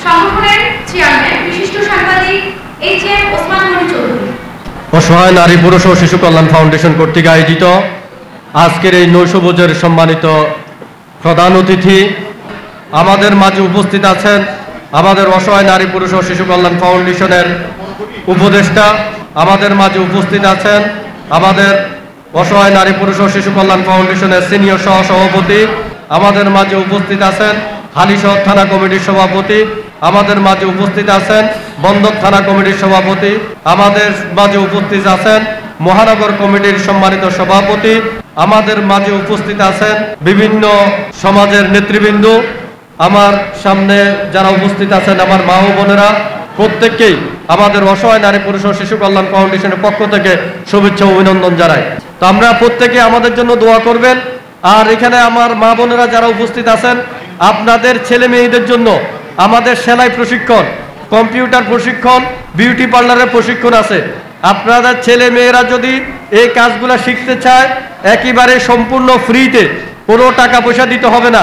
সংগঠনের চেয়ারম্যান বিশিষ্ট সাংবাদিক এইচ.এম. ওসমান গনি চৌধুরী। অসহায় নারী পুরুষ ও শিশু কল্যাণ ফাউন্ডেশন কর্তৃক আয়োজিত আজকের এই নৈশভোজের সম্মানিত প্রধান অতিথি, আমাদের মাঝে উপস্থিত আছেন আমাদের অসহায় নারী পুরুষ ও শিশু কল্যাণ ফাউন্ডেশনের উপদেষ্টা, আমাদের মাঝে উপস্থিত আছেন আমাদের অসহায় নারী পুরুষ ও শিশু কল্যাণ ফাউন্ডেশনের সিনিয়র সহসভাপতি, আমাদের মাঝে উপস্থিত আছেন হালিশহর থানা কমিটির সভাপতি, আমাদের মাঝে উপস্থিত আছেন বন্দর থানা কমিটির সভাপতি, আমাদের মাঝে উপস্থিত আছেন মহানগর কমিটির সম্মানিত সভাপতি, আমাদের মাঝে উপস্থিত আছেন বিভিন্ন সমাজের নেতৃবৃন্দ, আমার সামনে যারা উপস্থিত আছেন আমার মা ও বোনেরা, প্রত্যেককেই আমাদের অসহায় নারী পুরুষ ও শিশু কল্যাণ ফাউন্ডেশনের পক্ষ থেকে শুভেচ্ছা ও অভিনন্দন জানাই। তো আমরা প্রত্যেকে আমাদের জন্য দোয়া করবেন। আর এখানে আমার মা বোনেরা যারা উপস্থিত আছেন, আপনাদের ছেলে মেয়েদের জন্য আমাদের সেলাই প্রশিক্ষণ, কম্পিউটার প্রশিক্ষণ, বিউটি পার্লারের প্রশিক্ষণ আছে। আপনাদের ছেলে মেয়েরা যদি এই কাজগুলো শিখতে চায়, একেবারে সম্পূর্ণ ফ্রিতে, কোনো টাকা পয়সা দিতে হবে না,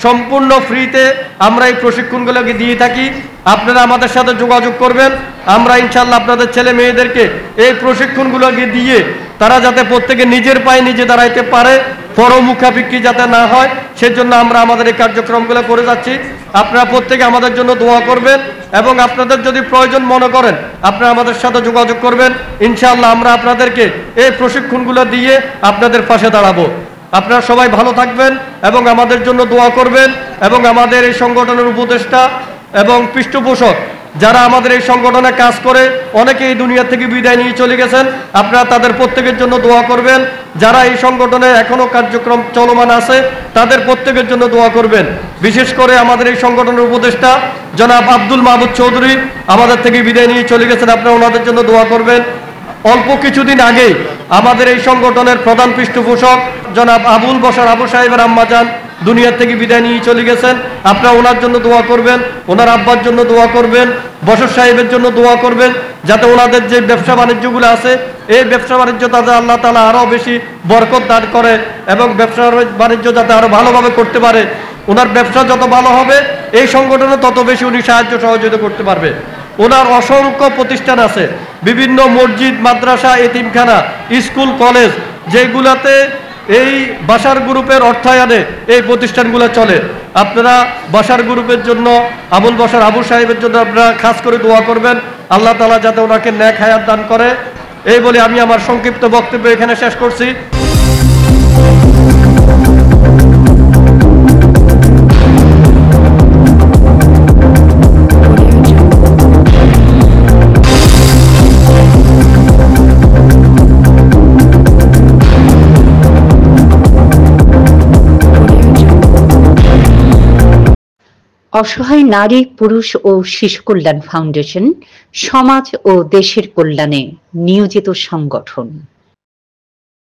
সম্পূর্ণ ফ্রিতে আমরা এই প্রশিক্ষণগুলোকে দিয়ে থাকি। আপনারা আমাদের সাথে যোগাযোগ করবেন, আমরা ইনশাল্লাহ আপনাদের ছেলে মেয়েদেরকে এই প্রশিক্ষণগুলোকে দিয়ে তারা যাতে প্রত্যেকে নিজের পায়ে নিজে দাঁড়াইতে পারে, পরমুখাপেক্ষী যাতে না হয়, সেজন্য আমরা আমাদের এই কার্যক্রমগুলো করে যাচ্ছি। আপনারা প্রত্যেকে আমাদের জন্য দোয়া করবেন এবং আপনাদের যদি প্রয়োজন মনে করেন আপনারা আমাদের সাথে যোগাযোগ করবেন। ইনশাআল্লাহ আমরা আপনাদেরকে এই প্রশিক্ষণগুলো দিয়ে আপনাদের পাশে দাঁড়াবো। আপনারা সবাই ভালো থাকবেন এবং আমাদের জন্য দোয়া করবেন। এবং আমাদের এই সংগঠনের উপদেষ্টা এবং পৃষ্ঠপোষক যারা আমাদের এই সংগঠনে কাজ করে, অনেকে এই দুনিয়া থেকে বিদায় নিয়ে চলে গেছেন, আপনারা তাদের প্রত্যেকের জন্য দোয়া করবেন। যারা এই সংগঠনে এখনো কার্যক্রম চলমান আছে তাদের প্রত্যেকের জন্য দোয়া করবেন। বিশেষ করে আমাদের এই সংগঠনের উপদেষ্টা জনাব আব্দুল মাহবুব চৌধুরী আমাদের থেকে বিদায় নিয়ে চলে গেছেন, আপনারা ওনাদের জন্য দোয়া করবেন। অল্প কিছুদিন আগেই আমাদের এই সংগঠনের প্রধান পৃষ্ঠপোষক জনাব আবুল বশর আবু সাহেবের আম্মাজান দুনিয়ার থেকে বিদায় নিয়ে চলে গেছেন, আপনারা ওনার জন্য দোয়া করবেন, ওনার আব্বার জন্য দোয়া করবেন, বশর সাহেবের জন্য দোয়া করবেন, যাতে ওনাদের যে ব্যবসা বাণিজ্যগুলো আছে এই ব্যবসা বাণিজ্য তাদের আল্লাহ তাআলা আরও বেশি বরকত দান করে এবং ব্যবসা বাণিজ্য যাতে আরও ভালোভাবে করতে পারে। ওনার ব্যবসা যত ভালো হবে এই সংগঠনে তত বেশি উনি সাহায্য সহযোগিতা করতে পারবে। ওনার অসংখ্য প্রতিষ্ঠান আছে, বিভিন্ন মসজিদ, মাদ্রাসা, এতিমখানা, স্কুল, কলেজ, যেগুলাতে এই বাশার গ্রুপের অর্থায়নে এই প্রতিষ্ঠানগুলো চলে। আপনারা বাশার গ্রুপের জন্য, আবুল বশর আবু সাহেবের জন্য আপনারা খাস করে দোয়া করবেন, আল্লাহ তাআলা যাতে ওনাকে নেক হায়াত দান করে। এই বলে আমি আমার সংক্ষিপ্ত বক্তব্য এখানে শেষ করছি। অসহায় নারী পুরুষ ও শিশু কল্যাণ ফাউন্ডেশন সমাজ ও দেশের কল্যাণে নিয়োজিত সংগঠন।